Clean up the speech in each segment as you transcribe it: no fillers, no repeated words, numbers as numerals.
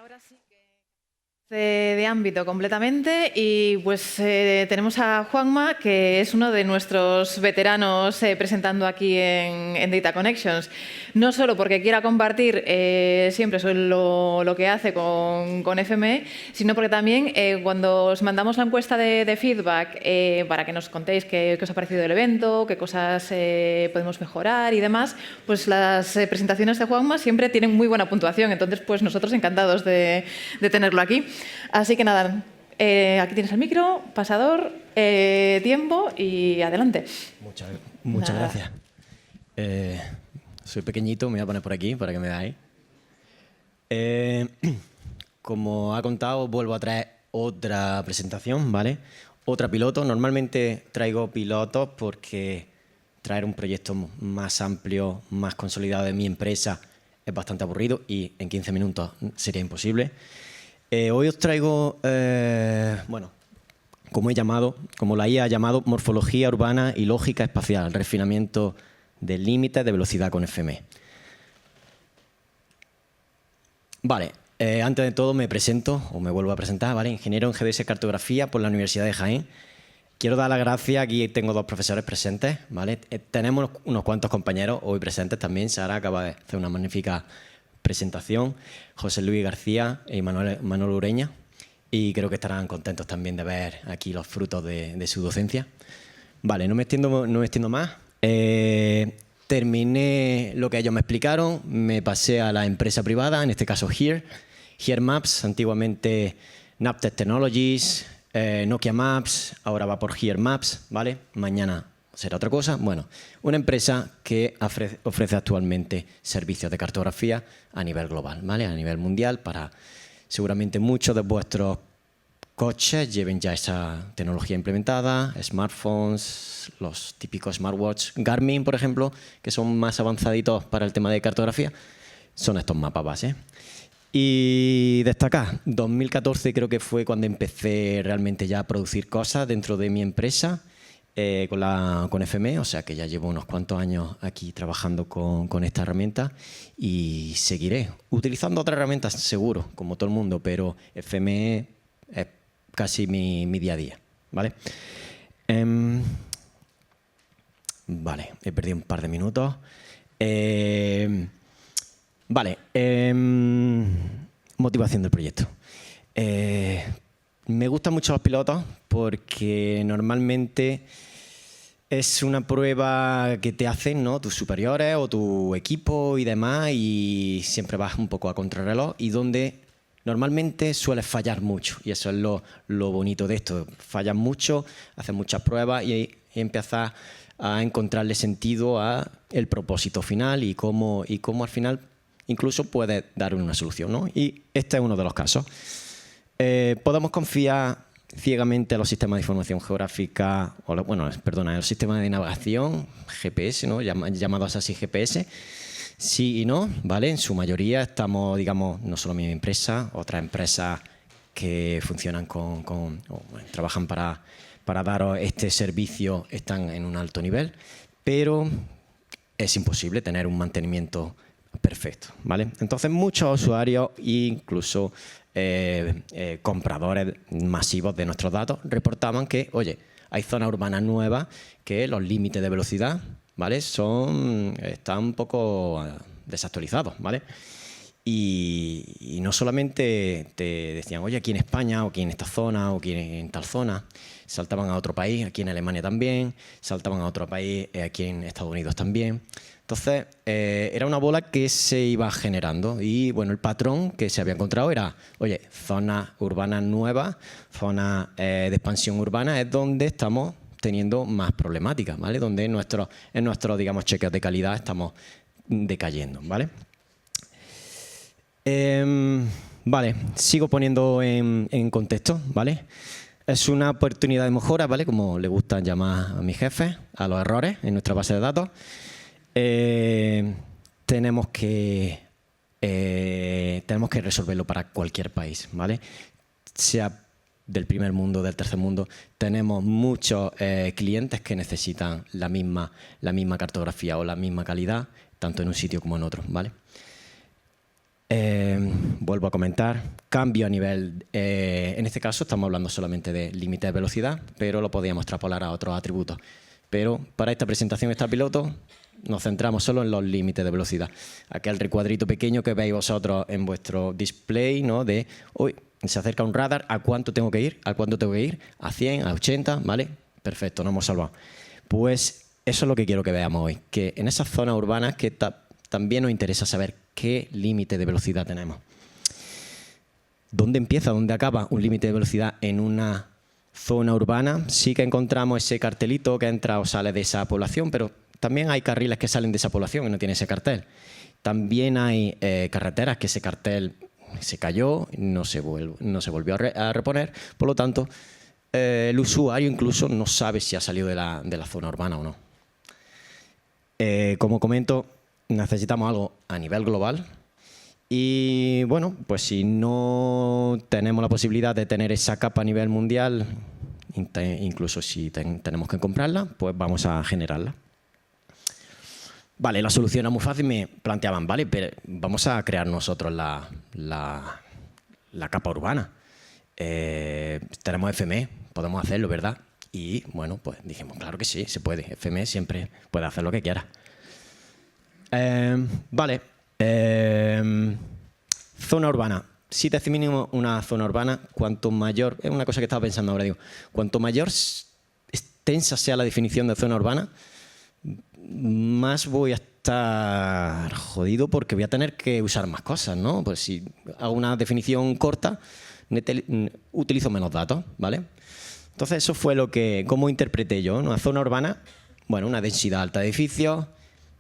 ahora sí que de ámbito completamente y pues tenemos a Juanma, que es uno de nuestros veteranos presentando aquí en Data Connections. No solo porque quiera compartir siempre lo que hace con FME, sino porque también cuando os mandamos la encuesta de feedback para que nos contéis qué os ha parecido el evento, qué cosas podemos mejorar y demás, pues las presentaciones de Juanma siempre tienen muy buena puntuación. Entonces, pues nosotros encantados de tenerlo aquí. Así que nada, aquí tienes el micro, pasador, tiempo y adelante. Muchas gracias. Soy pequeñito, me voy a poner por aquí para que me veáis. Como ha contado, vuelvo a traer otra presentación, ¿vale? Otra piloto. Normalmente traigo pilotos porque traer un proyecto más amplio, más consolidado de mi empresa es bastante aburrido y en 15 minutos sería imposible. Hoy os traigo, bueno, como la IA ha llamado, morfología urbana y lógica espacial, refinamiento del límite de velocidad con FME. Vale, antes de todo me presento, o me vuelvo a presentar, ¿vale? Ingeniero en GDS Cartografía por la Universidad de Jaén. Quiero dar las gracias, aquí tengo dos profesores presentes, ¿vale? Tenemos unos cuantos compañeros hoy presentes también. Sara acaba de hacer una magnífica presentación, José Luis García y Manuel Ureña, y creo que estarán contentos también de ver aquí los frutos de su docencia. Vale, no me extiendo más. Terminé lo que ellos me explicaron, me pasé a la empresa privada, en este caso Here Maps, antiguamente Naptech Technologies, Nokia Maps, ahora va por Here Maps, ¿vale? Mañana será otra cosa. Bueno, una empresa que ofrece actualmente servicios de cartografía a nivel global, ¿vale? A nivel mundial, para seguramente muchos de vuestros coches lleven ya esa tecnología implementada, smartphones, los típicos smartwatch, Garmin, por ejemplo, que son más avanzaditos para el tema de cartografía, son estos mapas base. Y destacar, 2014 creo que fue cuando empecé realmente ya a producir cosas dentro de mi empresa, con FME, o sea que ya llevo unos cuantos años aquí trabajando con esta herramienta y seguiré utilizando otras herramientas seguro, como todo el mundo, pero FME es casi mi día a día, ¿vale? Vale, he perdido un par de minutos. Vale, motivación del proyecto. Me gustan mucho los pilotos porque normalmente es una prueba que te hacen, ¿no?, tus superiores o tu equipo y demás, y siempre vas un poco a contrarreloj y donde normalmente sueles fallar mucho, y eso es lo bonito de esto. Fallas mucho, haces muchas pruebas y empiezas a encontrarle sentido a el propósito final y cómo al final incluso puedes dar una solución, ¿no? Y este es uno de los casos. Podemos confiar ciegamente en los sistemas de información geográfica, en los sistemas de navegación, GPS, ¿no?, llamados así GPS. Sí y no, ¿vale? En su mayoría estamos, digamos, no solo mi empresa, otras empresas que funcionan trabajan para daros este servicio, están en un alto nivel, pero es imposible tener un mantenimiento perfecto, ¿vale? Entonces muchos usuarios e incluso compradores masivos de nuestros datos reportaban que, oye, hay zonas urbanas nuevas que los límites de velocidad, ¿vale?, están un poco desactualizados, ¿vale? Y no solamente te decían, oye, aquí en España, o aquí en esta zona, o aquí en tal zona, saltaban a otro país, aquí en Alemania también, saltaban a otro país, aquí en Estados Unidos también. Entonces, era una bola que se iba generando y, bueno, el patrón que se había encontrado era, oye, zonas urbanas nuevas, zonas de expansión urbana es donde estamos teniendo más problemáticas, ¿vale? Donde en nuestros, digamos, chequeos de calidad estamos decayendo, ¿vale? Vale, sigo poniendo en contexto, ¿vale? Es una oportunidad de mejora, ¿vale?, como le gustan llamar a mis jefes, a los errores en nuestra base de datos. Tenemos que resolverlo para cualquier país, ¿vale? Sea del primer mundo, del tercer mundo. Tenemos muchos clientes que necesitan la misma cartografía o la misma calidad, tanto en un sitio como en otro, ¿vale? Vuelvo a comentar, cambio a nivel, en este caso estamos hablando solamente de límite de velocidad, pero lo podíamos extrapolar a otros atributos. Pero para esta presentación, esta piloto, nos centramos solo en los límites de velocidad. Aquel recuadrito pequeño que veis vosotros en vuestro display, ¿no? De, hoy se acerca un radar, ¿a cuánto tengo que ir? ¿A cuánto tengo que ir? ¿A 100? ¿A 80? ¿Vale? Perfecto, nos hemos salvado. Pues eso es lo que quiero que veamos hoy, que en esas zonas urbanas que también nos interesa saber qué límite de velocidad tenemos. ¿Dónde empieza, dónde acaba un límite de velocidad en una zona urbana? Sí que encontramos ese cartelito que entra o sale de esa población, pero también hay carriles que salen de esa población y no tienen ese cartel. También hay carreteras que ese cartel se cayó, no se volvió a reponer, por lo tanto, el usuario incluso no sabe si ha salido de la zona urbana o no. Como comento, necesitamos algo a nivel global y, bueno, pues si no tenemos la posibilidad de tener esa capa a nivel mundial, incluso si tenemos que comprarla, pues vamos a generarla. Vale, la solución era muy fácil, me planteaban, vale, pero vamos a crear nosotros la capa urbana. Tenemos FME, podemos hacerlo, ¿verdad? Y bueno, pues dijimos, claro que sí, se puede. FME siempre puede hacer lo que quiera. Vale. Zona urbana. Si definimos una zona urbana, cuanto mayor, es una cosa que estaba pensando ahora, digo, cuanto mayor extensa sea la definición de zona urbana, más voy a estar jodido porque voy a tener que usar más cosas, ¿no? Pues si hago una definición corta, utilizo menos datos, ¿vale? Entonces eso fue cómo interpreté yo, ¿no? Una zona urbana, bueno, una densidad alta de edificios,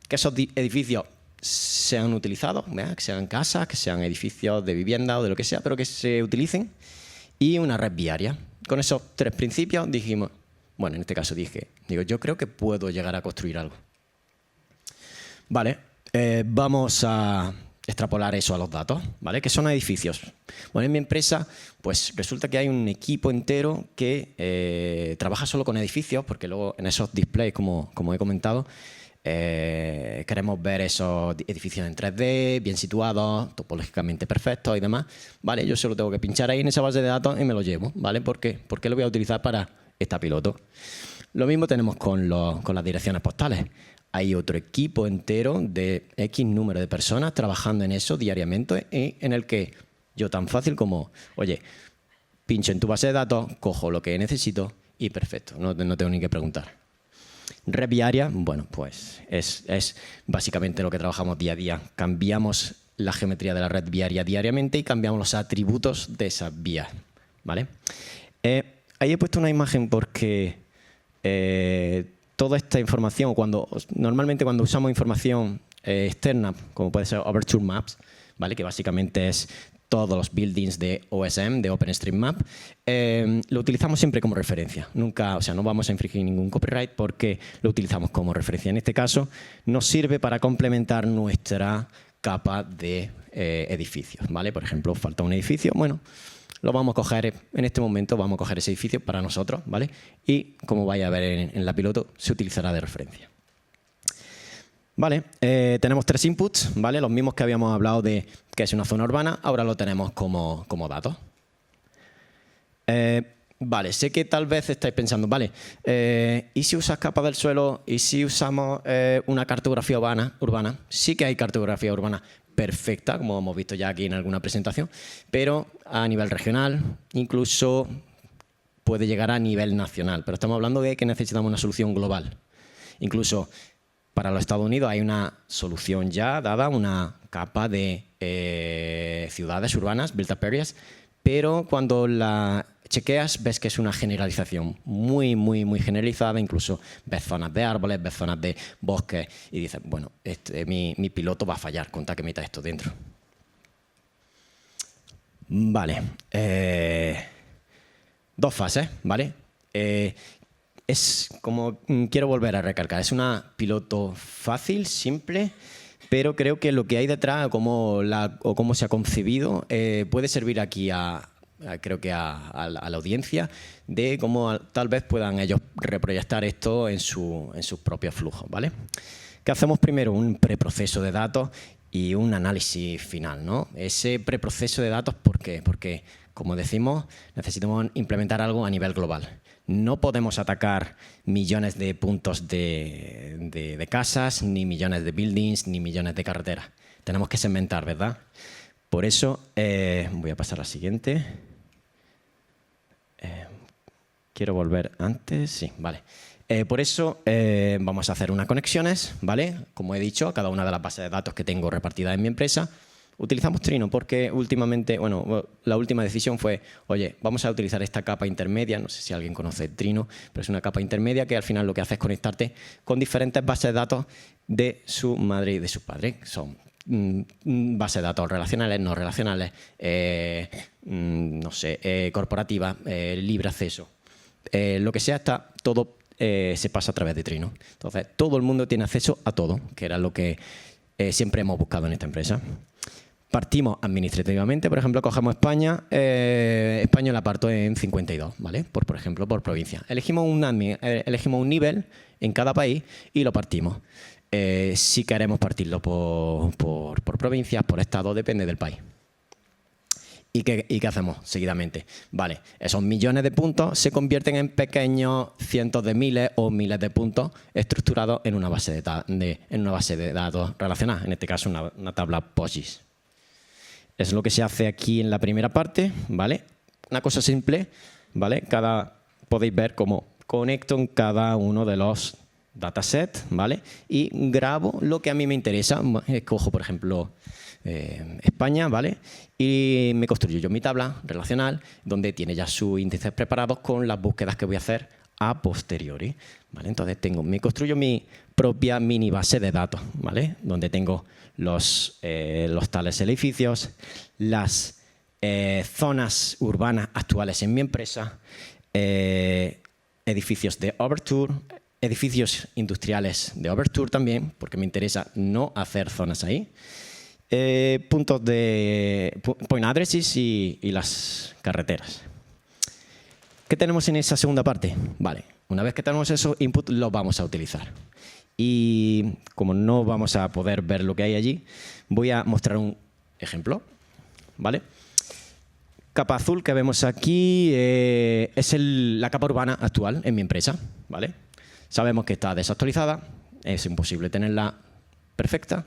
que esos edificios sean utilizados, ¿verdad? Que sean casas, que sean edificios de vivienda o de lo que sea, pero que se utilicen, y una red viaria. Con esos tres principios dijimos, bueno, en este caso digo, yo creo que puedo llegar a construir algo. Vale, vamos a extrapolar eso a los datos, ¿vale? ¿Qué son edificios? Bueno, en mi empresa, pues resulta que hay un equipo entero que trabaja solo con edificios, porque luego en esos displays, como he comentado, queremos ver esos edificios en 3D, bien situados, topológicamente perfectos y demás. Vale, yo solo tengo que pinchar ahí en esa base de datos y me lo llevo, ¿vale? ¿Por qué? Porque lo voy a utilizar para esta piloto. Lo mismo tenemos con las direcciones postales. Hay otro equipo entero de X número de personas trabajando en eso diariamente y en el que yo tan fácil como, oye, pincho en tu base de datos, cojo lo que necesito y perfecto, no tengo ni que preguntar. Red viaria, bueno, pues es básicamente lo que trabajamos día a día. Cambiamos la geometría de la red viaria diariamente y cambiamos los atributos de esas vías, ¿vale? Ahí he puesto una imagen porque toda esta información, normalmente cuando usamos información externa, como puede ser Overture Maps, ¿vale? Que básicamente es todos los buildings de OSM, de OpenStreetMap, lo utilizamos siempre como referencia. Nunca, o sea, no vamos a infringir ningún copyright porque lo utilizamos como referencia. En este caso, nos sirve para complementar nuestra capa de edificios, ¿vale? Por ejemplo, falta un edificio, bueno, lo vamos a coger, en este momento vamos a coger ese edificio para nosotros, ¿vale? Y como vais a ver en la piloto, se utilizará de referencia. Vale, tenemos tres inputs, ¿vale? Los mismos que habíamos hablado de que es una zona urbana, ahora lo tenemos como datos. Vale, sé que tal vez estáis pensando, vale, ¿y si usas capas del suelo? ¿Y si usamos una cartografía urbana? Sí que hay cartografía urbana perfecta, como hemos visto ya aquí en alguna presentación, pero a nivel regional, incluso puede llegar a nivel nacional. Pero estamos hablando de que necesitamos una solución global. Incluso para los Estados Unidos hay una solución ya dada, una capa de ciudades urbanas, built-up areas, pero cuando la chequeas ves que es una generalización muy, muy, muy generalizada, incluso ves zonas de árboles, ves zonas de bosques y dices, bueno, mi piloto va a fallar, conta que meta esto dentro. Vale, dos fases, ¿vale? Es como quiero volver a recalcar, es una piloto fácil, simple, pero creo que lo que hay detrás o cómo se ha concebido puede servir aquí creo que a la audiencia de cómo tal vez puedan ellos reproyectar esto en sus propios flujos, ¿vale? ¿Qué hacemos primero? Un preproceso de datos y un análisis final, ¿no? Ese preproceso de datos, ¿por qué? Porque, como decimos, necesitamos implementar algo a nivel global. No podemos atacar millones de puntos de casas, ni millones de buildings, ni millones de carreteras. Tenemos que segmentar, ¿verdad? Por eso, voy a pasar a la siguiente. Quiero volver antes. Sí, vale. Por eso vamos a hacer unas conexiones, ¿vale? Como he dicho, a cada una de las bases de datos que tengo repartidas en mi empresa. Utilizamos Trino porque últimamente, bueno, la última decisión fue, oye, vamos a utilizar esta capa intermedia, no sé si alguien conoce Trino, pero es una capa intermedia que al final lo que hace es conectarte con diferentes bases de datos de su madre y de su padre. Son bases de datos relacionales, no relacionales, no sé, corporativas, libre acceso. Lo que sea, está todo se pasa a través de Trino. Entonces, todo el mundo tiene acceso a todo, que era lo que siempre hemos buscado en esta empresa. Partimos administrativamente, por ejemplo, cogemos España, España la parto en 52, ¿vale? Por ejemplo, por provincia. Elegimos un nivel en cada país y lo partimos. Si queremos partirlo por provincias, por estado, depende del país. ¿Y qué hacemos seguidamente? Vale, esos millones de puntos se convierten en pequeños cientos de miles o miles de puntos estructurados en una base de datos relacionada, en este caso una tabla PostGIS. Es lo que se hace aquí en la primera parte, ¿vale? Una cosa simple, ¿vale? Podéis ver cómo conecto en cada uno de los datasets, ¿vale? Y grabo lo que a mí me interesa. Escojo, por ejemplo, España, ¿vale? Y me construyo yo mi tabla relacional donde tiene ya sus índices preparados con las búsquedas que voy a hacer a posteriori, ¿vale? Entonces me construyo mi propia mini base de datos, ¿vale? Donde tengo los tales edificios, las zonas urbanas actuales en mi empresa, edificios de Overture, edificios industriales de Overture también, porque me interesa no hacer zonas ahí. Puntos de point addresses y las carreteras. ¿Qué tenemos en esa segunda parte? Vale, una vez que tenemos esos inputs, los vamos a utilizar. Y como no vamos a poder ver lo que hay allí, voy a mostrar un ejemplo, ¿vale? Capa azul que vemos aquí es la capa urbana actual en mi empresa, ¿vale? Sabemos que está desactualizada, es imposible tenerla perfecta.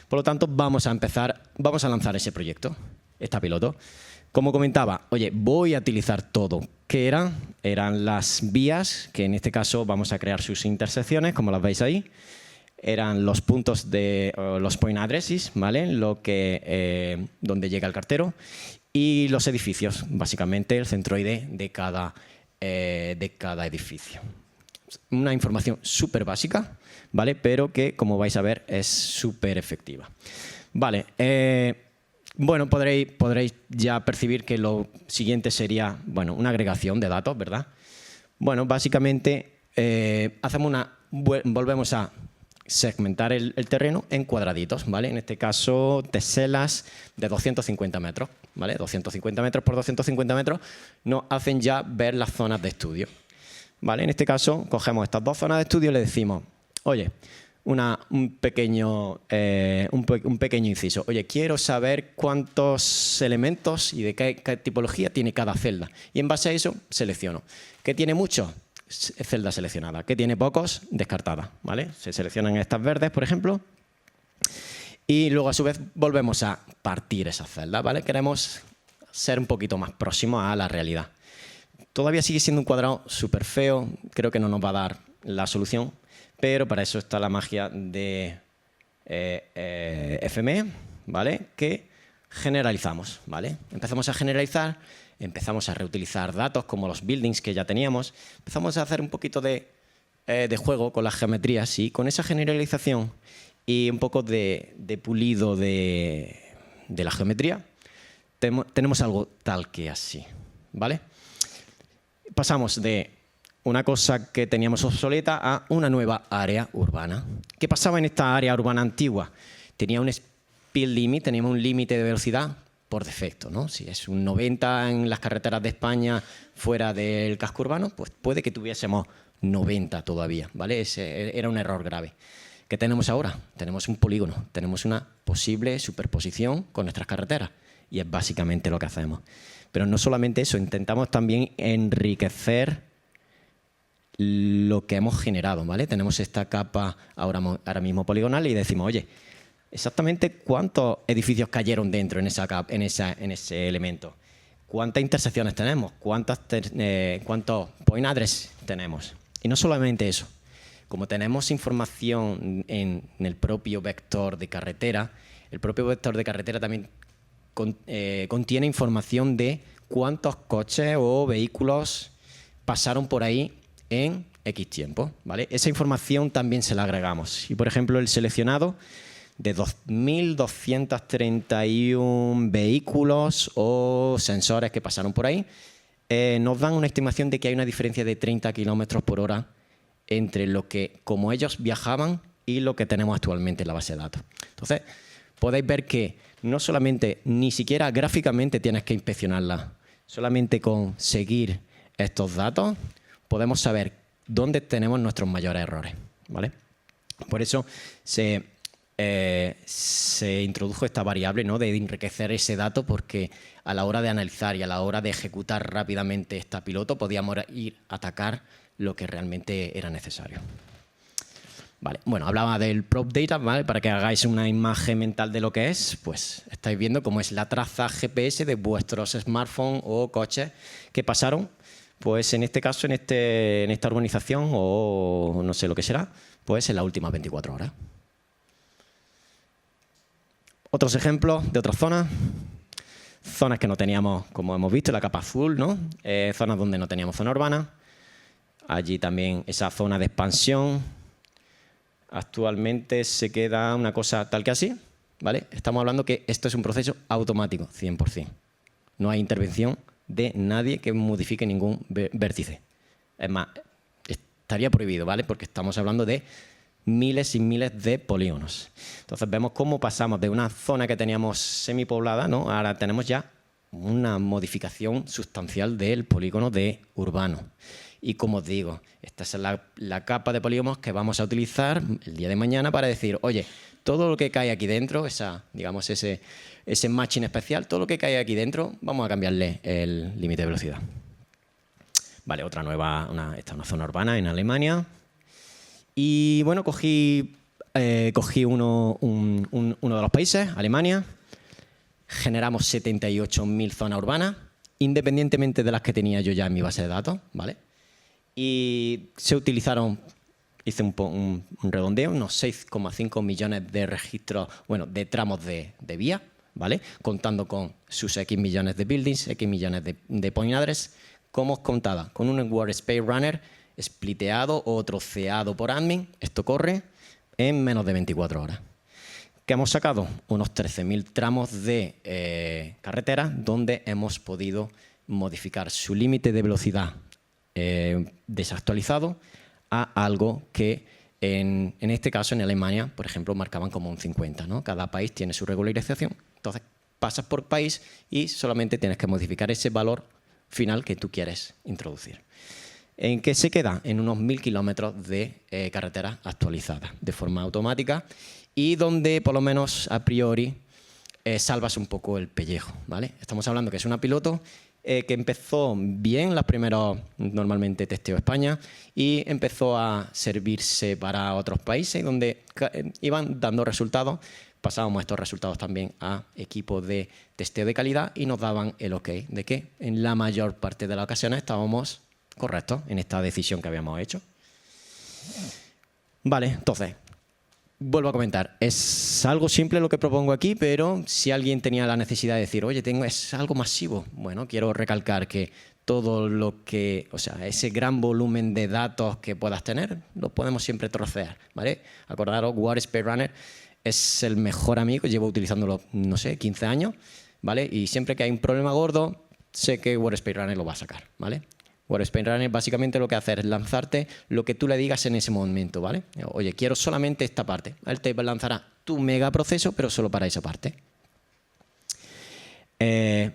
Por lo tanto, vamos a lanzar ese proyecto, esta piloto. Como comentaba, oye, voy a utilizar todo. ¿Qué eran? Eran las vías, que en este caso vamos a crear sus intersecciones, como las veis ahí. Eran los puntos de los point addresses, ¿vale? Donde llega el cartero. Y los edificios, básicamente el centroide de cada edificio. Una información súper básica, ¿vale? Pero que, como vais a ver, es súper efectiva. Vale, bueno, podréis ya percibir que lo siguiente sería, bueno, una agregación de datos, ¿verdad? Bueno, básicamente volvemos a segmentar el terreno en cuadraditos, ¿vale? En este caso, teselas de 250 metros, ¿vale? 250 metros por 250 metros nos hacen ya ver las zonas de estudio. ¿Vale? En este caso, cogemos estas dos zonas de estudio y le decimos, oye, un pequeño inciso. Oye, quiero saber cuántos elementos y de qué tipología tiene cada celda. Y en base a eso, selecciono. ¿Qué tiene muchos? Celda seleccionada. ¿Qué tiene pocos? Descartada. ¿Vale? Se seleccionan estas verdes, por ejemplo. Y luego, a su vez, volvemos a partir esas celdas. ¿Vale? Queremos ser un poquito más próximos a la realidad. Todavía sigue siendo un cuadrado súper feo, creo que no nos va a dar la solución, pero para eso está la magia de FME, ¿vale? Que generalizamos, ¿vale? Empezamos a generalizar, empezamos a reutilizar datos como los buildings que ya teníamos, empezamos a hacer un poquito de juego con las geometrías y con esa generalización y un poco de pulido de la geometría, tenemos algo tal que así, ¿vale? Pasamos de una cosa que teníamos obsoleta a una nueva área urbana. ¿Qué pasaba en esta área urbana antigua? Tenía un speed limit, teníamos un límite de velocidad por defecto, ¿no? Si es un 90 en las carreteras de España fuera del casco urbano, pues puede que tuviésemos 90 todavía, ¿vale? Ese era un error grave. ¿Qué tenemos ahora? Tenemos un polígono, tenemos una posible superposición con nuestras carreteras y es básicamente lo que hacemos. Pero no solamente eso, intentamos también enriquecer lo que hemos generado, ¿vale? Tenemos esta capa ahora mismo poligonal y decimos, oye, exactamente cuántos edificios cayeron dentro en ese elemento, cuántas intersecciones tenemos, cuántos point address tenemos. Y no solamente eso, como tenemos información en el propio vector de carretera, el propio vector de carretera también contiene información de cuántos coches o vehículos pasaron por ahí en X tiempo, ¿vale? Esa información también se la agregamos. Y, por ejemplo, el seleccionado de 2.231 vehículos o sensores que pasaron por ahí, nos dan una estimación de que hay una diferencia de 30 kilómetros por hora entre lo que, como ellos viajaban, y lo que tenemos actualmente en la base de datos. Entonces, podéis ver que no solamente, ni siquiera gráficamente tienes que inspeccionarla, solamente con seguir estos datos podemos saber dónde tenemos nuestros mayores errores, ¿vale? Por eso se introdujo esta variable, ¿no?, de enriquecer ese dato, porque a la hora de analizar y a la hora de ejecutar rápidamente esta piloto podíamos ir a atacar lo que realmente era necesario. Vale, bueno, hablaba del prop data, ¿vale? Para que hagáis una imagen mental de lo que es, pues estáis viendo cómo es la traza GPS de vuestros smartphones o coches que pasaron, pues en este caso, en esta urbanización, o no sé lo que será, pues en las últimas 24 horas. Otros ejemplos de otras zonas. Zonas que no teníamos, como hemos visto, la capa azul, ¿no? Zonas donde no teníamos zona urbana. Allí también esa zona de expansión. Actualmente se queda una cosa tal que así, ¿vale? Estamos hablando que esto es un proceso automático, 100%. No hay intervención de nadie que modifique ningún vértice. Es más, estaría prohibido, ¿vale? Porque estamos hablando de miles y miles de polígonos. Entonces vemos cómo pasamos de una zona que teníamos semipoblada, ¿no? Ahora tenemos ya una modificación sustancial del polígono de urbano. Y como os digo, esta es la capa de polígonos que vamos a utilizar el día de mañana para decir, oye, todo lo que cae aquí dentro, digamos ese matching especial, todo lo que cae aquí dentro, vamos a cambiarle el límite de velocidad. Vale, otra nueva, esta es una zona urbana en Alemania. Y bueno, cogí uno de los países, Alemania. Generamos 78.000 zonas urbanas, independientemente de las que tenía yo ya en mi base de datos, ¿vale? Y se utilizaron, hice un redondeo, unos 6,5 millones de registros, bueno, de tramos de vía, ¿vale? Contando con sus X millones de buildings, X millones de point address, como os contaba, con un Workspace Runner spliteado o troceado por admin. Esto corre en menos de 24 horas. ¿Qué hemos sacado? Unos 13.000 tramos de carretera donde hemos podido modificar su límite de velocidad desactualizado a algo que en este caso en Alemania, por ejemplo, marcaban como un 50, ¿no? Cada país tiene su regularización, entonces pasas por país y solamente tienes que modificar ese valor final que tú quieres introducir. ¿En qué se queda? En unos 1.000 kilómetros de carretera actualizada de forma automática y donde por lo menos a priori salvas un poco el pellejo, ¿vale? Estamos hablando que es una piloto que empezó bien, las primeras normalmente testeo España, y empezó a servirse para otros países donde iban dando resultados. Pasábamos estos resultados también a equipos de testeo de calidad y nos daban el OK de que en la mayor parte de las ocasiones estábamos correctos en esta decisión que habíamos hecho. Vale, entonces, vuelvo a comentar, es algo simple lo que propongo aquí, pero si alguien tenía la necesidad de decir, oye, es algo masivo, bueno, quiero recalcar que todo lo que, o sea, ese gran volumen de datos que puedas tener, lo podemos siempre trocear, ¿vale? Acordaros, Workspace Runner es el mejor amigo, llevo utilizándolo, no sé, 15 años, ¿vale? Y siempre que hay un problema gordo, sé que Workspace Runner lo va a sacar, ¿vale? Workspace Runner básicamente lo que hace es lanzarte lo que tú le digas en ese momento, ¿vale? Oye, quiero solamente esta parte. Él te lanzará tu megaproceso, pero solo para esa parte.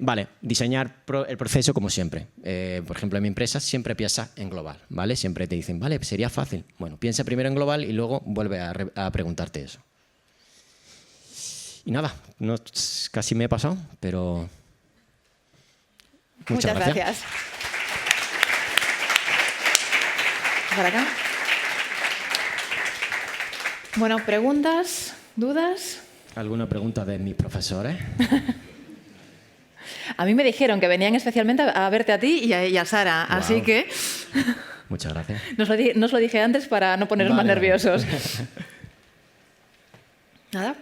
Vale, diseñar el proceso como siempre. Por ejemplo, en mi empresa siempre piensa en global, ¿vale? Siempre te dicen, vale, sería fácil. Bueno, piensa primero en global y luego vuelve a preguntarte eso. Y nada, casi me he pasado, pero muchas gracias. Para acá. Bueno, ¿preguntas? ¿Dudas? ¿Alguna pregunta de mis profesores? A mí me dijeron que venían especialmente a verte a ti y a Sara, Wow. Así que Muchas gracias. no os lo dije antes para no poneros más nerviosos. Nada.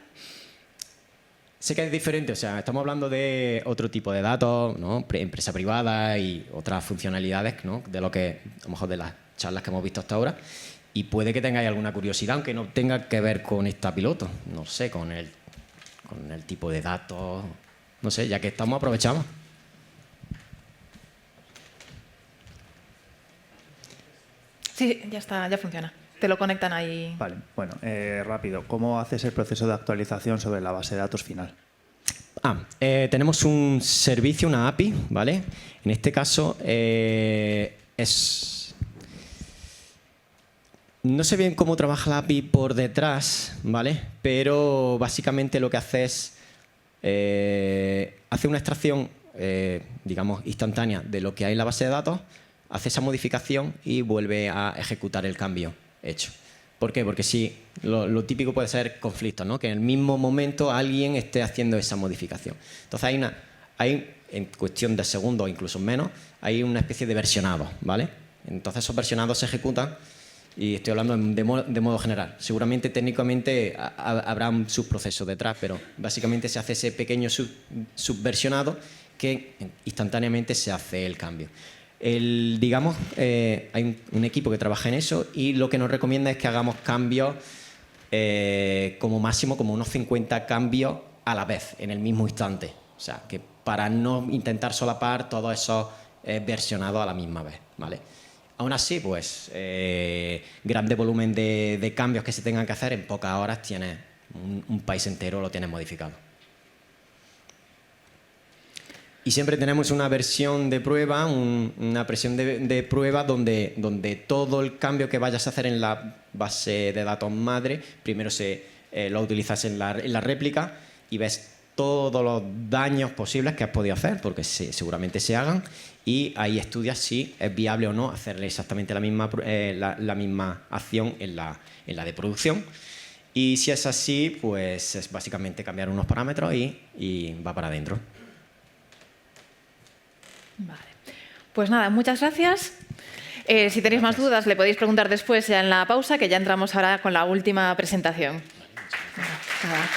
Sé que es diferente, o sea, estamos hablando de otro tipo de datos, ¿no? Empresa privada y otras funcionalidades, ¿no? De lo que, a lo mejor de las charlas que hemos visto hasta ahora. Y puede que tengáis alguna curiosidad, aunque no tenga que ver con esta piloto, no sé, con el tipo de datos, no sé, ya que estamos, aprovechamos. Sí, ya está, ya funciona. Te lo conectan ahí. Vale, bueno, rápido. ¿Cómo haces el proceso de actualización sobre la base de datos final? Tenemos un servicio, una API, ¿vale? En este caso no sé bien cómo trabaja la API por detrás, ¿vale? Pero básicamente lo que hace es hace una extracción, digamos, instantánea de lo que hay en la base de datos, hace esa modificación y vuelve a ejecutar el cambio hecho. ¿Por qué? Porque sí, lo típico puede ser conflicto, ¿no? Que en el mismo momento alguien esté haciendo esa modificación. Entonces hay en cuestión de segundos, incluso menos, hay una especie de versionado, ¿vale? Entonces esos versionados se ejecutan, y estoy hablando de modo general. Seguramente técnicamente habrá un subproceso detrás, pero básicamente se hace ese pequeño subversionado que instantáneamente se hace el cambio. Digamos, hay un equipo que trabaja en eso y lo que nos recomienda es que hagamos cambios como máximo, como unos 50 cambios a la vez, en el mismo instante. O sea, que para no intentar solapar todos esos versionados a la misma vez, ¿vale? Aún así, pues, grande volumen de cambios que se tengan que hacer, en pocas horas tienes un país entero, lo tienes modificado. Y siempre tenemos una versión de prueba, una versión de prueba donde todo el cambio que vayas a hacer en la base de datos madre, primero lo utilizas en la réplica y ves todos los daños posibles que has podido hacer, porque seguramente se hagan, y ahí estudias si es viable o no hacerle exactamente la misma acción en la de producción. Y si es así, pues es básicamente cambiar unos parámetros y va para adentro. Vale. Pues nada, muchas gracias. Si tenéis más dudas, le podéis preguntar después ya en la pausa, que ya entramos ahora con la última presentación. Nada.